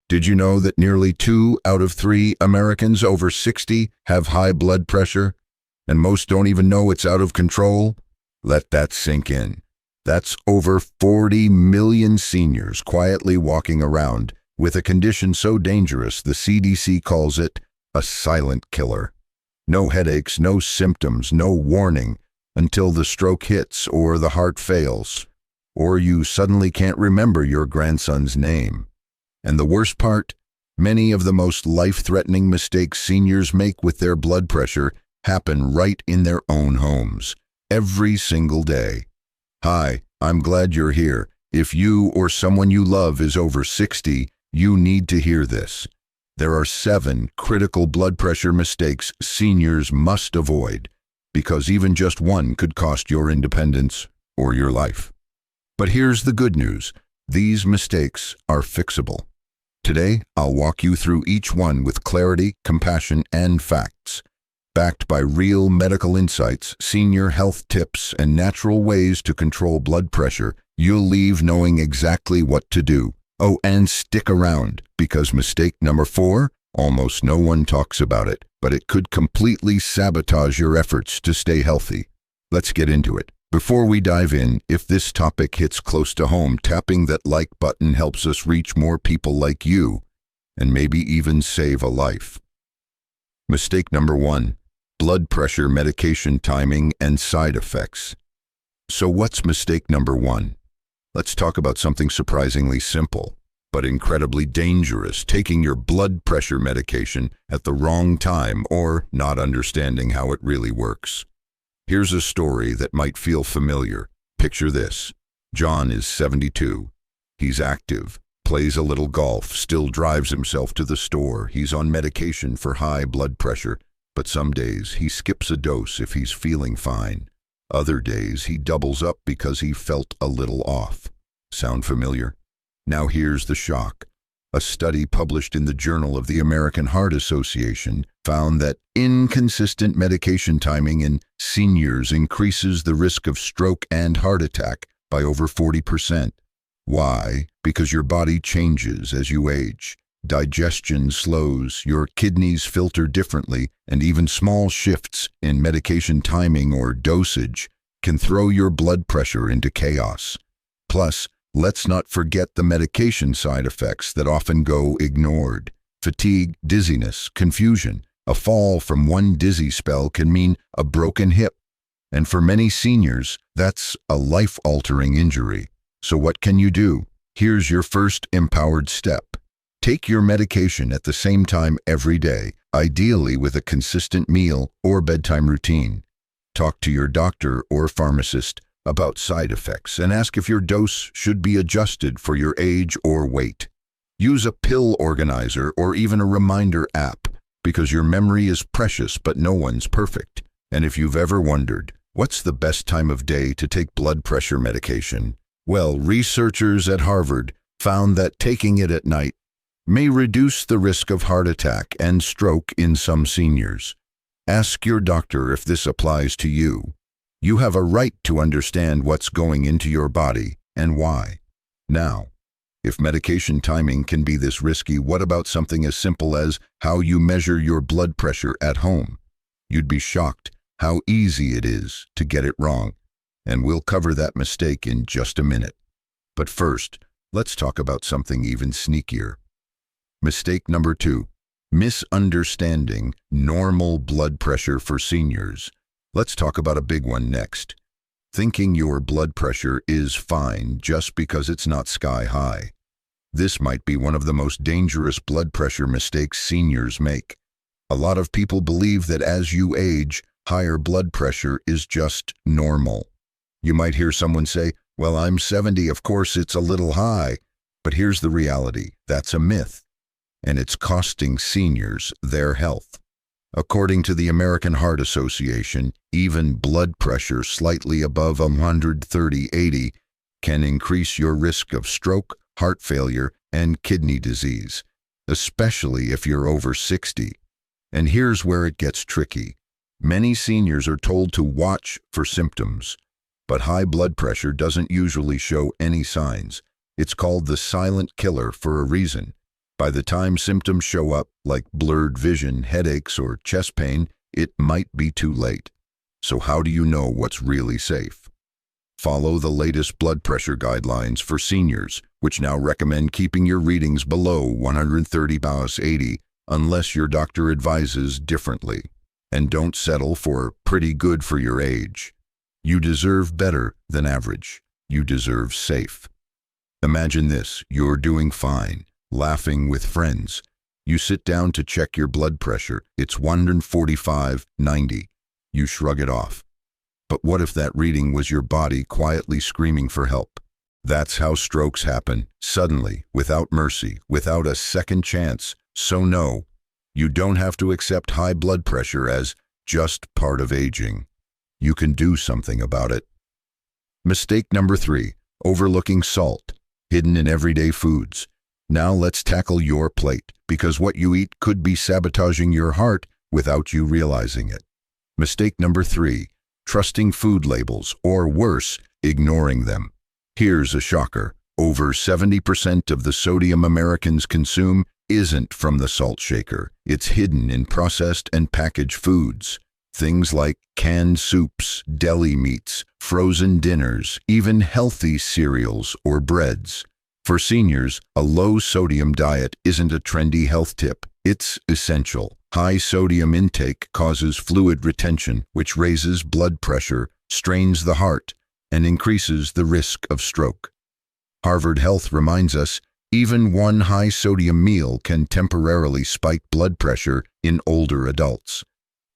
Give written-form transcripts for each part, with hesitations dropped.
Did you know that nearly 2 out of 3 Americans over 60 have high blood pressure? And most don't even know it's out of control? Let that sink in. That's over 40 million seniors quietly walking around with a condition so dangerous the CDC calls it a silent killer. No headaches, no symptoms, no warning until the stroke hits or the heart fails, or you suddenly can't remember your grandson's name. And the worst part, many of the most life-threatening mistakes seniors make with their blood pressure happen right in their own homes, every single day. Hi, I'm glad you're here. If you or someone you love is over 60, you need to hear this. There are 7 critical blood pressure mistakes seniors must avoid, because even just one could cost your independence or your life. But here's the good news. These mistakes are fixable. Today, I'll walk you through each one with clarity, compassion, and facts. Backed by real medical insights, senior health tips, and natural ways to control blood pressure, you'll leave knowing exactly what to do. Oh, and stick around, because mistake number 4, almost no one talks about it, but it could completely sabotage your efforts to stay healthy. Let's get into it. Before we dive in, if this topic hits close to home, tapping that like button helps us reach more people like you, and maybe even save a life. Mistake number 1, blood pressure medication timing and side effects. So what's mistake number 1? Let's talk about something surprisingly simple, but incredibly dangerous, taking your blood pressure medication at the wrong time or not understanding how it really works. Here's a story that might feel familiar. Picture this. John is 72. He's active, plays a little golf, still drives himself to the store. He's on medication for high blood pressure, but some days he skips a dose if he's feeling fine. Other days he doubles up because he felt a little off. Sound familiar? Now here's the shock. A study published in the Journal of the American Heart Association found that inconsistent medication timing in seniors increases the risk of stroke and heart attack by over 40%. Why? Because your body changes as you age. Digestion slows, your kidneys filter differently, and even small shifts in medication timing or dosage can throw your blood pressure into chaos. Plus, let's not forget the medication side effects that often go ignored. Fatigue, dizziness, confusion. A fall from one dizzy spell can mean a broken hip. And for many seniors, that's a life-altering injury. So what can you do? Here's your first empowered step. Take your medication at the same time every day, ideally with a consistent meal or bedtime routine. Talk to your doctor or pharmacist about side effects and ask if your dose should be adjusted for your age or weight. Use a pill organizer or even a reminder app, because your memory is precious but no one's perfect. And if you've ever wondered, what's the best time of day to take blood pressure medication? Well, researchers at Harvard found that taking it at night may reduce the risk of heart attack and stroke in some seniors. Ask your doctor if this applies to you. You have a right to understand what's going into your body and why. Now, if medication timing can be this risky, what about something as simple as how you measure your blood pressure at home? You'd be shocked how easy it is to get it wrong, and we'll cover that mistake in just a minute. But first, let's talk about something even sneakier. Mistake number 2, misunderstanding normal blood pressure for seniors. Let's talk about a big one next. Thinking your blood pressure is fine just because it's not sky high. This might be one of the most dangerous blood pressure mistakes seniors make. A lot of people believe that as you age, higher blood pressure is just normal. You might hear someone say, "Well, I'm 70, of course it's a little high." But here's the reality. That's a myth, and it's costing seniors their health. According to the American Heart Association, even blood pressure slightly above 130/80 can increase your risk of stroke, heart failure, and kidney disease, especially if you're over 60. And here's where it gets tricky. Many seniors are told to watch for symptoms, but high blood pressure doesn't usually show any signs. It's called the silent killer for a reason. By the time symptoms show up, like blurred vision, headaches, or chest pain, it might be too late. So how do you know what's really safe? Follow the latest blood pressure guidelines for seniors, which now recommend keeping your readings below 130/80 unless your doctor advises differently. And don't settle for pretty good for your age. You deserve better than average. You deserve safe. Imagine this: you're doing fine, laughing with friends. You sit down to check your blood pressure. It's 145/90. You shrug it off. But what if that reading was your body quietly screaming for help? That's how strokes happen, suddenly, without mercy, without a second chance. So no, you don't have to accept high blood pressure as just part of aging. You can do something about it. Mistake number 3, overlooking salt, hidden in everyday foods. Now let's tackle your plate, because what you eat could be sabotaging your heart without you realizing it. Mistake number 3, trusting food labels, or worse, ignoring them. Here's a shocker: over 70% of the sodium Americans consume isn't from the salt shaker. It's hidden in processed and packaged foods. Things like canned soups, deli meats, frozen dinners, even healthy cereals or breads. For seniors, a low-sodium diet isn't a trendy health tip. It's essential. High sodium intake causes fluid retention, which raises blood pressure, strains the heart, and increases the risk of stroke. Harvard Health reminds us even one high-sodium meal can temporarily spike blood pressure in older adults.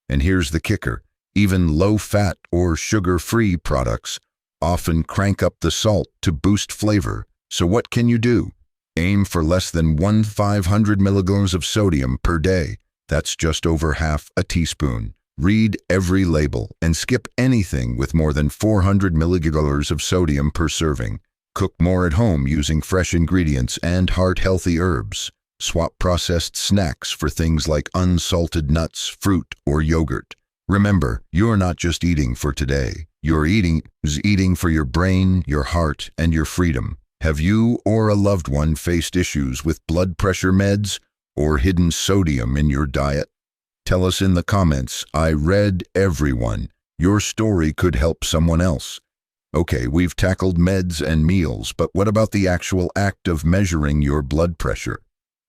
And here's the kicker: even low-fat or sugar-free products often crank up the salt to boost flavor. So what can you do? Aim for less than 1/500 milligrams of sodium per day. That's just over half a teaspoon. Read every label and skip anything with more than 400 milligrams of sodium per serving. Cook more at home using fresh ingredients and heart-healthy herbs. Swap processed snacks for things like unsalted nuts, fruit, or yogurt. Remember, you're not just eating for today. You're eating for your brain, your heart, and your freedom. Have you or a loved one faced issues with blood pressure meds or hidden sodium in your diet? Tell us in the comments. I read everyone. Your story could help someone else. Okay, we've tackled meds and meals, but what about the actual act of measuring your blood pressure?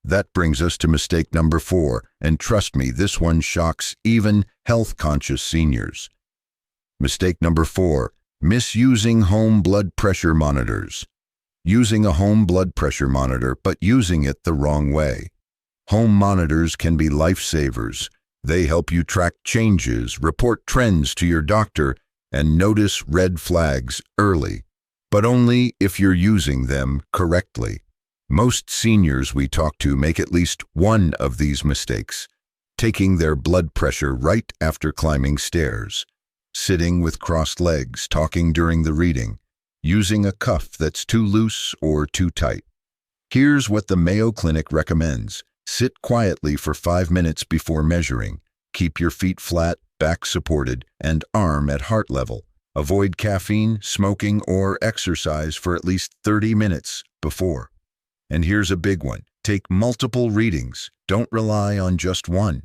That brings us to mistake number 4, and trust me, this one shocks even health-conscious seniors. Mistake number 4, misusing home blood pressure monitors. Using a home blood pressure monitor, but using it the wrong way. Home monitors can be lifesavers. They help you track changes, report trends to your doctor, and notice red flags early, but only if you're using them correctly. Most seniors we talk to make at least one of these mistakes: taking their blood pressure right after climbing stairs, sitting with crossed legs, talking during the reading, using a cuff that's too loose or too tight. Here's what the Mayo Clinic recommends. Sit quietly for 5 minutes before measuring. Keep your feet flat, back supported, and arm at heart level. Avoid caffeine, smoking, or exercise for at least 30 minutes before. And here's a big one: take multiple readings. Don't rely on just one.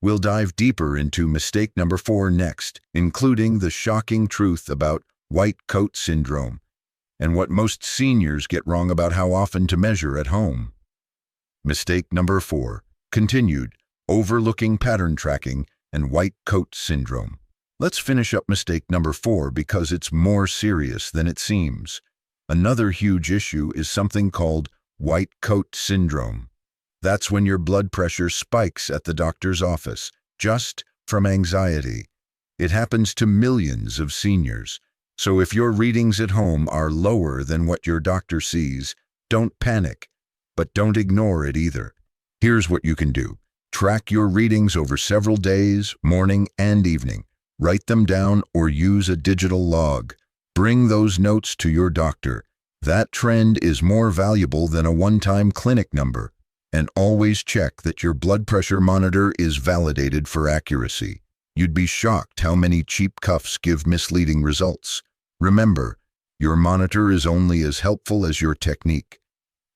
We'll dive deeper into mistake number 4 next, including the shocking truth about white coat syndrome and what most seniors get wrong about how often to measure at home. Mistake number 4, continued, overlooking pattern tracking and white coat syndrome. Let's finish up mistake number 4 because it's more serious than it seems. Another huge issue is something called white coat syndrome. That's when your blood pressure spikes at the doctor's office, just from anxiety. It happens to millions of seniors. So if your readings at home are lower than what your doctor sees, don't panic, but don't ignore it either. Here's what you can do. Track your readings over several days, morning and evening. Write them down or use a digital log. Bring those notes to your doctor. That trend is more valuable than a one-time clinic number. And always check that your blood pressure monitor is validated for accuracy. You'd be shocked how many cheap cuffs give misleading results. Remember, your monitor is only as helpful as your technique.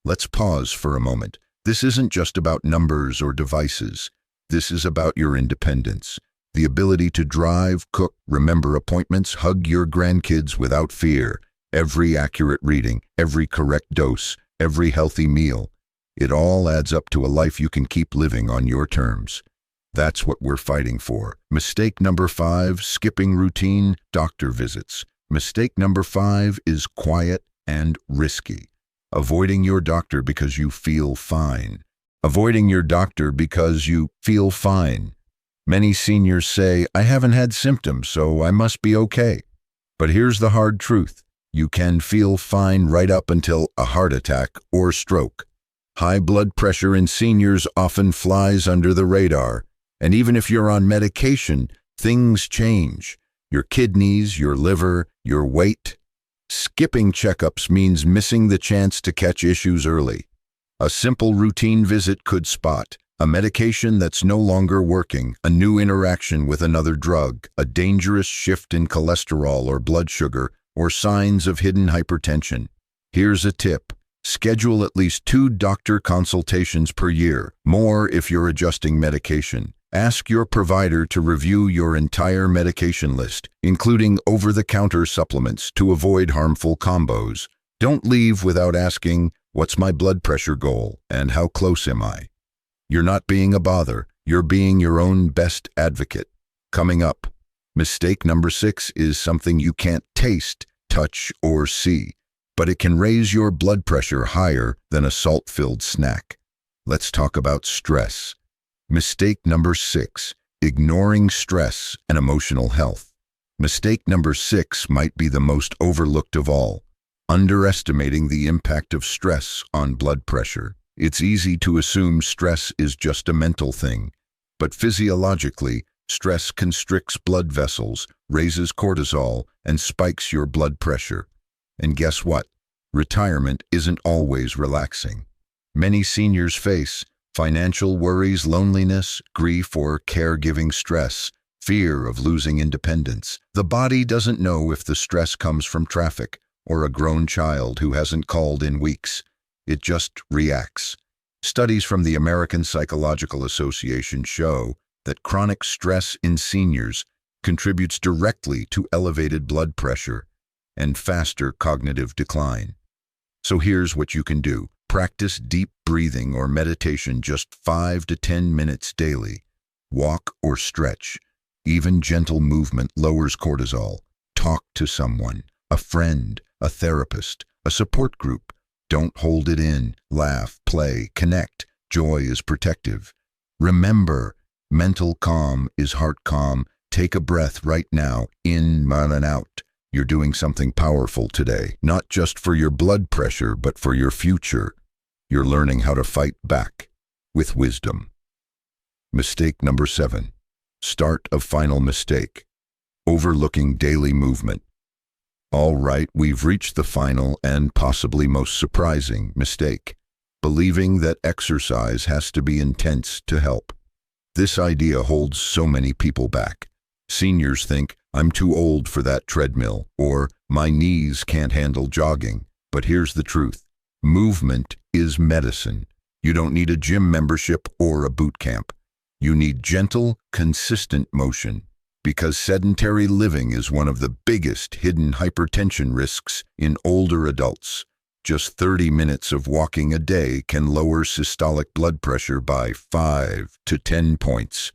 Let's pause for a moment. This isn't just about numbers or devices. This is about your independence, the ability to drive, cook, remember appointments, hug your grandkids without fear. Every accurate reading, every correct dose, every healthy meal. It all adds up to a life you can keep living on your terms. That's what we're fighting for. Mistake number 5, skipping routine doctor visits. Mistake number 5 is quiet and risky. Avoiding your doctor because you feel fine. Avoiding your doctor because you feel fine. Many seniors say, I haven't had symptoms, so I must be okay. But here's the hard truth. You can feel fine right up until a heart attack or stroke. High blood pressure in seniors often flies under the radar. And even if you're on medication, things change. Your kidneys, your liver, your weight. Skipping checkups means missing the chance to catch issues early. A simple routine visit could spot a medication that's no longer working, a new interaction with another drug, a dangerous shift in cholesterol or blood sugar, or signs of hidden hypertension. Here's a tip. Schedule at least 2 doctor consultations per year, more if you're adjusting medication. Ask your provider to review your entire medication list, including over-the-counter supplements, to avoid harmful combos. Don't leave without asking, what's my blood pressure goal and how close am I? You're not being a bother, you're being your own best advocate. Coming up, mistake number 6 is something you can't taste, touch, or see, but it can raise your blood pressure higher than a salt-filled snack. Let's talk about stress. Mistake number 6, ignoring stress and emotional health. Mistake number 6 might be the most overlooked of all, underestimating the impact of stress on blood pressure. It's easy to assume stress is just a mental thing, but physiologically, stress constricts blood vessels, raises cortisol, and spikes your blood pressure. And guess what? Retirement isn't always relaxing. Many seniors face financial worries, loneliness, grief, or caregiving stress, fear of losing independence. The body doesn't know if the stress comes from traffic or a grown child who hasn't called in weeks. It just reacts. Studies from the American Psychological Association show that chronic stress in seniors contributes directly to elevated blood pressure and faster cognitive decline. So here's what you can do. Practice deep breathing or meditation just 5 to 10 minutes daily. Walk or stretch. Even gentle movement lowers cortisol. Talk to someone, a friend, a therapist, a support group. Don't hold it in. Laugh, play, connect. Joy is protective. Remember, mental calm is heart calm. Take a breath right now, in and out. You're doing something powerful today, not just for your blood pressure, but for your future. You're learning how to fight back with wisdom. Mistake number 7. Start of final mistake. Overlooking daily movement. All right, we've reached the final and possibly most surprising mistake. Believing that exercise has to be intense to help. This idea holds so many people back. Seniors think, I'm too old for that treadmill, or my knees can't handle jogging. But here's the truth. Movement is medicine. You don't need a gym membership or a boot camp. You need gentle, consistent motion, because sedentary living is one of the biggest hidden hypertension risks in older adults. Just 30 minutes of walking a day can lower systolic blood pressure by 5 to 10 points.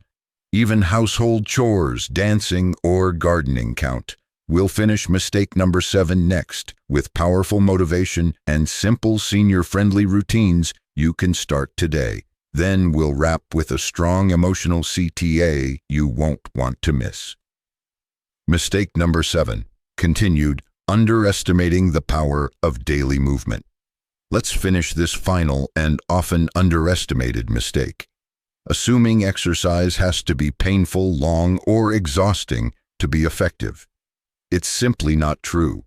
Even household chores, dancing, or gardening count. We'll finish mistake number 7 next. With powerful motivation and simple senior-friendly routines, you can start today. Then we'll wrap with a strong emotional CTA you won't want to miss. Mistake number 7. Continued underestimating the power of daily movement. Let's finish this final and often underestimated mistake. Assuming exercise has to be painful, long, or exhausting to be effective. It's simply not true.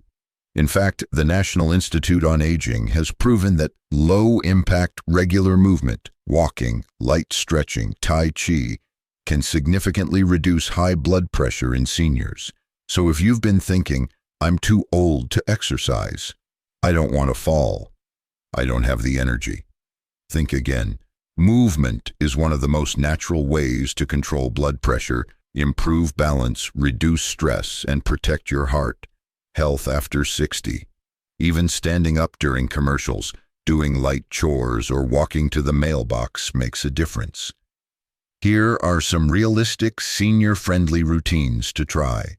In fact, the National Institute on Aging has proven that low-impact regular movement, walking, light stretching, Tai Chi, can significantly reduce high blood pressure in seniors. So if you've been thinking, I'm too old to exercise, I don't want to fall, I don't have the energy, Think again. Movement is one of the most natural ways to control blood pressure, improve balance, reduce stress, and protect your heart. Health after 60. Even standing up during commercials, doing light chores, or walking to the mailbox makes a difference. Here are some realistic, senior-friendly routines to try.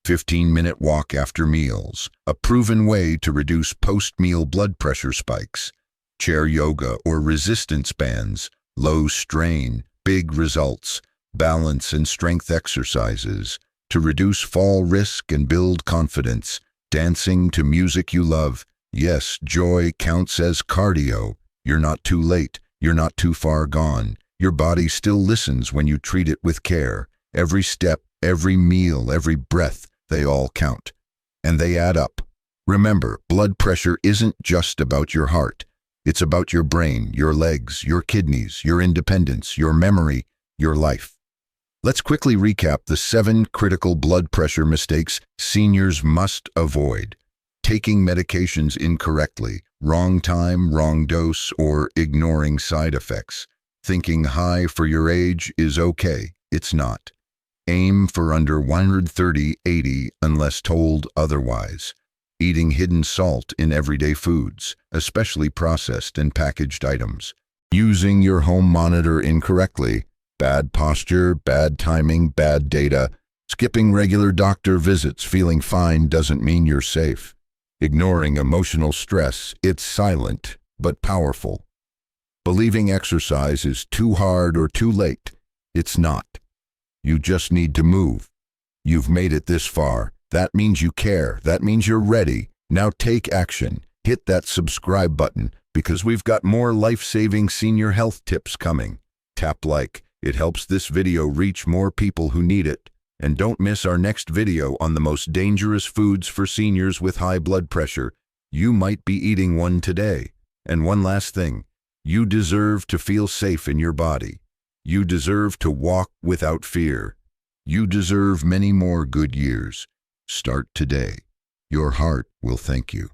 15-minute walk after meals, a proven way to reduce post-meal blood pressure spikes. Chair yoga or resistance bands, low strain, big results. Balance and strength exercises to reduce fall risk and build confidence. Dancing to music you love. Yes, joy counts as cardio. You're not too late. You're not too far gone. Your body still listens when you treat it with care. Every step, every meal, every breath, they all count. And they add up. Remember, blood pressure isn't just about your heart. It's about your brain, your legs, your kidneys, your independence, your memory, your life. Let's quickly recap the 7 critical blood pressure mistakes seniors must avoid. Taking medications incorrectly, wrong time, wrong dose, or ignoring side effects. Thinking high for your age is okay. It's not. Aim for under 130/80 unless told otherwise. Eating hidden salt in everyday foods, especially processed and packaged items. Using your home monitor incorrectly. Bad posture, bad timing, bad data. Skipping regular doctor visits feeling fine doesn't mean you're safe. Ignoring emotional stress, it's silent but powerful. Believing exercise is too hard or too late, it's not. You just need to move. You've made it this far. That means you care. That means you're ready. Now take action. Hit that subscribe button because we've got more life-saving senior health tips coming. Tap like. It helps this video reach more people who need it. And don't miss our next video on the most dangerous foods for seniors with high blood pressure. You might be eating one today. And one last thing. You deserve to feel safe in your body. You deserve to walk without fear. You deserve many more good years. Start today. Your heart will thank you.